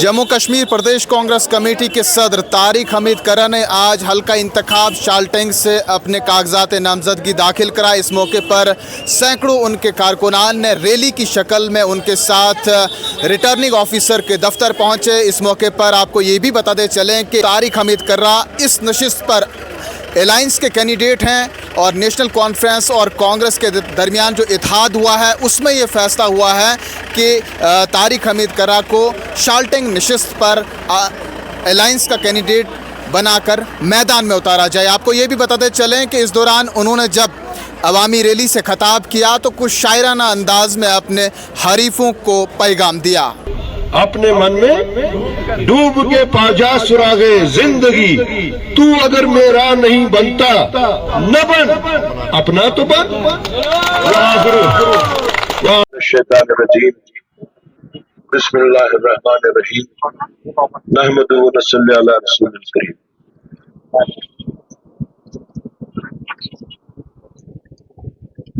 जम्मू कश्मीर प्रदेश Congress committee के सदर तारिक हमीद करा ने आज हल्का इंतखाब शालटेंग से अपने कागजात नामजदगी दाखिल करा। इस मौके पर सैकड़ों उनके कारकुनान ने रैली की शक्ल में उनके साथ रिटर्निंग ऑफिसर के दफ्तर पहुंचे। इस मौके पर आपको ये भी बताते चलें कि तारिक हमीद करा इस नशिस्त पर अलायंस के कैंडिडेट हैं और नेशनल कॉन्फ्रेंस और कांग्रेस के दरमियान जो इत्तेहाद हुआ है उसमें ये फैसला हुआ है कि तारिक हमीद करा को शालटेंग नशिस्त पर अलायंस का कैंडिडेट बनाकर मैदान में उतारा जाए। आपको ये भी बताते चलें कि इस दौरान उन्होंने जब अवामी रैली से खिताब किया तो कुछ शायराना अंदाज में अपने हरीफों को पैगाम दिया। अपने मन में डूब के पाजा सुरागे जिंदगी, तू अगर मेरा नहीं बनता न बन, अपना तो बन। बिस्मिल्लाहिर्रहमानिर्रहीम, नहमदुहु व नसल्ली अला रसूलिल करीम।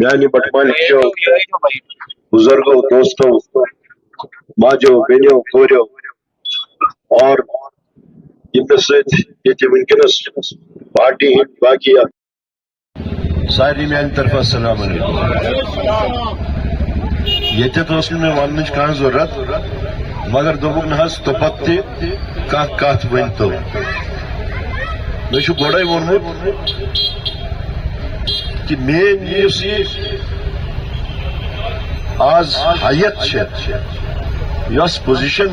यानी बटमालियों, बुजुर्गों, दोस्तों, माजो, बेनियो, कोरियो और वनकस पार्टी बाकी सारी मेन तरफ अस्सलाम अलैकुम। ये मे वन कह जरूरत मगर दोपुक न तो पे कत वन तो मे गोड़े वोनमुत कि मेन आज हैत यस पोजिशन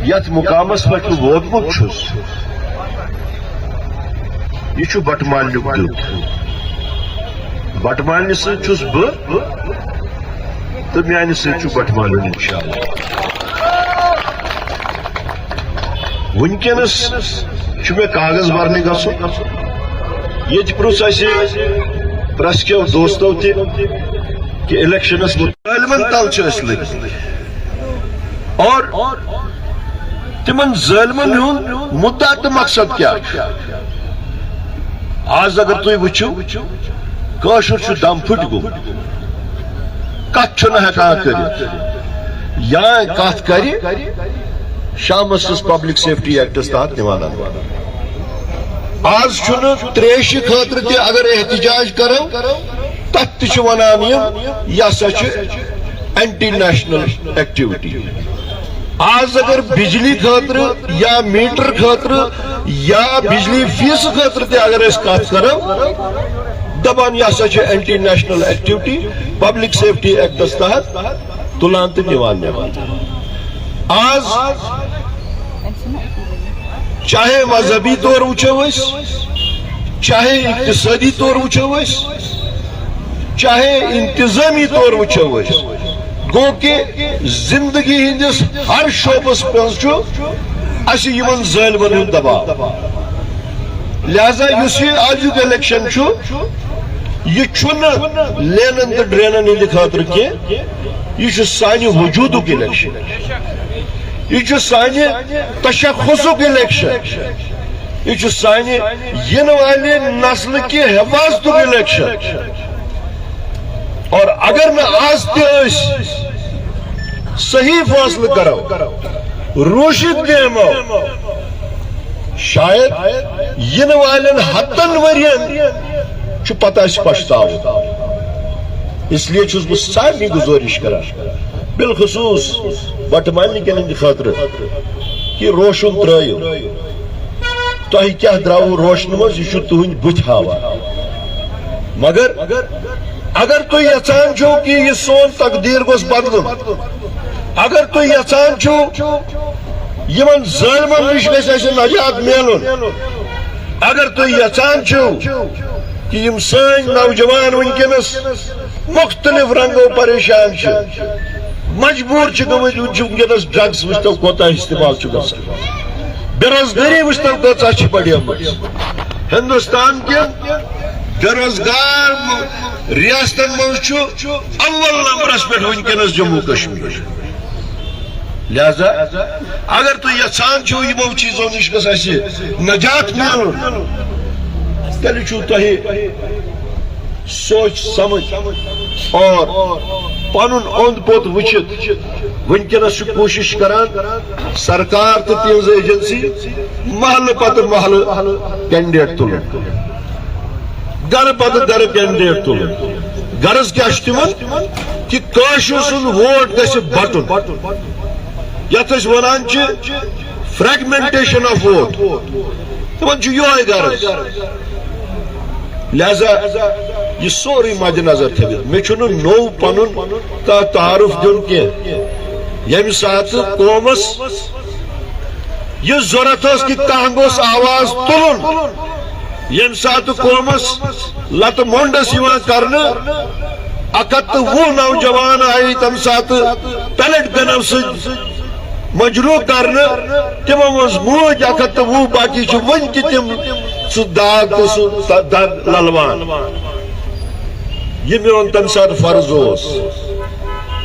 यथ मुकामस पे वोतमुत यह बटमाल दुत बटमाल सुस बह तो मानि बटमाल इंशाअल्लाह। वनकस मे कागज भरने गसुन ये प्रुस प्रेस के दोस्तों कि इलेक्शनस ज़ालिमन तल लग और तिमन ज़ालिमन हुंद मुद्दा तो मकसद क्या। आज अगर तुम वुचो कशुर दम फुट गो कत हेकान कर या कत कर शामस पब्लिक सेफ्टी एक्टस तहत निवान आज त्रेश खतर ते अगर एहतजाज करो तथ वन यह सा एंटी नेशनल एक्टिविटी। आज अगर बिजली खतर या मीटर खतर या बिजली फीस खतर ते अगर कत करो दपान यह सा anti national activity public safety acts तहत तुलान तो निवान। आज चाहे मजहबी तौर वुचो चाहे इक्तिसादी तौर वुचो चाहे इंतजामी तौर वुचो गो कि जिंदगी हंदिस हर शोबस मन ज़ालिमन हुंद दबाव। लिहाजा आज इलेक्शन यह लेनन तो ड्रेनन हंद खातर यह सानि वजूदुक इलेक्शन, यह सानि तशख्खुसुक इलेक्शन, यह सानि यिन वाले नस्ल के हिफाजतुक इलेक्शन। और अगर मैं आज सही फैसला करो रोशिद गेमो शायद यिन वालन हतन वरियन पता पछताव। इसलिए बह सारे गुजारिश कर बिलखसूस बटमाल खातर कि रोशन त्रो तुह क्या द्राव रोशन मज यह तुंद बुथ हावा। मगर अगर तुम यचान छो कि यह सोन तकदीर गोस बदलुन, अगर तुम यचान छो यमन ज़ालिमन निश गछ नजात मिलुन, अगर तुम यचान छो कि यम सान नौजवान वनकस मुख्तलिफ रंगों परेशान मजबूर वनकस ड्रग्स वुचतो कोता इस्तेमाल बेरोजगारी वुचतो कोता बढ़ हिंदुस्तान के बेरोजगार रियासतन मज अव्वल नंबरस पे वनकस जम्मू कश्मीर। लिहाजा अगर तुम यचान छो यमो चीजों निश गछ नजात मिलुन तेल سوچ سمجھ اور پنن اوند پوت وچھت ونکس کوشش کران سرکار تو تہذ ایجنسی محلہ پتہ محلہ کینڈیڈیٹ تلن گر پتہ گر کینڈیڈیٹ تلن غرض کیا تمن کہ کاشر سن ووٹ گژھِ بٹن یتھ أسۍ ونان چھِ فریگمنٹیشن آف ووٹ تمن چھُ یہوے غرض لہذا یہ سوری مد نظر تھوت مے چھُنہٕ نو پنن تعارف دیُن کینٛہہ ییٚمہِ ساتہٕ قومس یہ ضرورت ٲس کہ کانٛہہ گوٚژھ آواز تُلُن ییٚمہِ ساتہٕ قومس لتہٕ مۄنٛڈ ٲس یِوان کرنہٕ 120 نوجوان آئی تم ساتہٕ پیلٹ گنو سۭتۍ مجروح کرنہٕ تمو منٛز موٗدۍ 120 باقی چھِ وُنہِ تہِ تِم سُہ داغ تہٕ سُہ دگ للوان یہ میون تمہِ ساتہٕ فرض اوس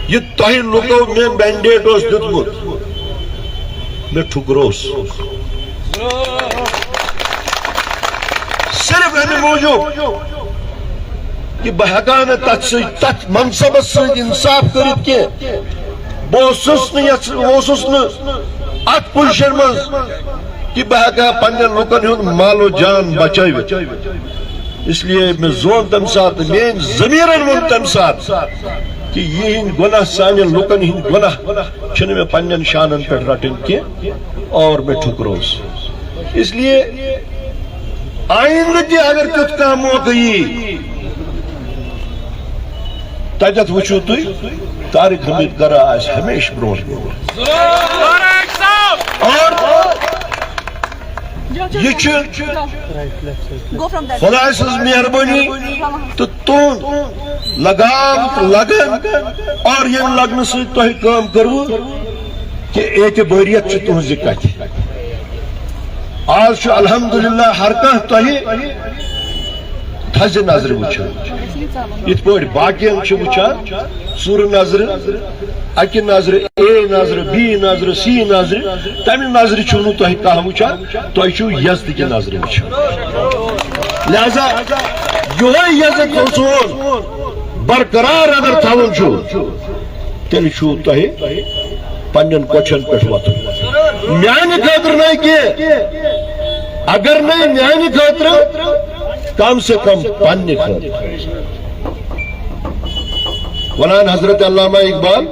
یہ تۄہہِ لُکو مےٚ مینڈیٹ اوس دیُتمُت مےٚ ٹھُکروس صرف امہِ موٗجوٗب کہ بہ ہیکا نہٕ تتھ منصبس سۭتۍ انصاف کٔرِتھ کینٛہہ بہٕ اوسُس نہٕ اتھ پُزیشن منٛز کہ بہ ہیکا پننٮ۪ن لُکن ہُنٛد مال و جان بچٲوِتھ اس لیے مےٚ زون تمہِ ساتہٕ میٲنۍ ضمیٖرن ووٚن تمہِ ساتہٕ کہ یِہنٛدۍ گۄناہ سانٮ۪ن لُکن ہٕنٛدۍ گۄناہ چھِنہٕ مےٚ پننٮ۪ن شانن پٮ۪ٹھ رٹٕنۍ کینٛہہ اور مےٚ ٹھُکروس اس لیے آئندٕ تہِ اگر تیُتھ کانٛہہ موقعہٕ یی تتھ وچھو تھی طارق حمید کرا آس ہمیشہ برونٛٹھ اور یہ خدا سٕنٛز مہربٲنی تہٕ تُہُنٛد لگام لگن اور ییٚمہِ لگنہٕ سۭتۍ تۄہہِ کٲم کٔروٕ کہ اعتبٲریت چھِ تُہنٛزِ کتھِ آز چھُ الحمدللہ ہر کانٛہہ تۄہہِ تھزِ نظرِ وٕچھان یِتھ پٲٹھۍ باقین چھِ وٕچھان ژوٗرٕ نظرِ اکہِ نظرِ اے نظرِ بی نظرِ سی نظرِ تمہِ نظرِ چھُو نہٕ تۄہہِ کانٛہہ وٕچھان تۄہہِ چھُو یزدٕکہِ نظرِ وٕچھان لہذا یِہوے یزد سون برقرار اگر تھاوُن چھُ تیٚلہِ چھُو تۄہہِ پننٮ۪ن کوٹھٮ۪ن پٮ۪ٹھ وۄتھُن میانہِ خٲطرٕ نَے کینٛہہ اگر نَے میانہِ خٲطرٕ کم سے کم پننہِ خٲطرٕ ونان حضرت علامہ اقبال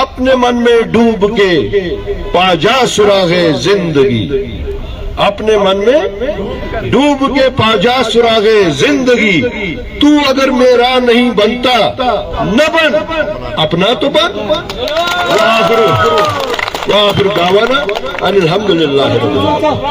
اپنے من میں ڈوب کے پا جا سراغ زندگی اپنے من میں ڈوب کے پا جا سراغ زندگی تو اگر میرا نہیں بنتا نہ بن اپنا تو بن وآخر دعوانا ان الحمدللہ رب العالمین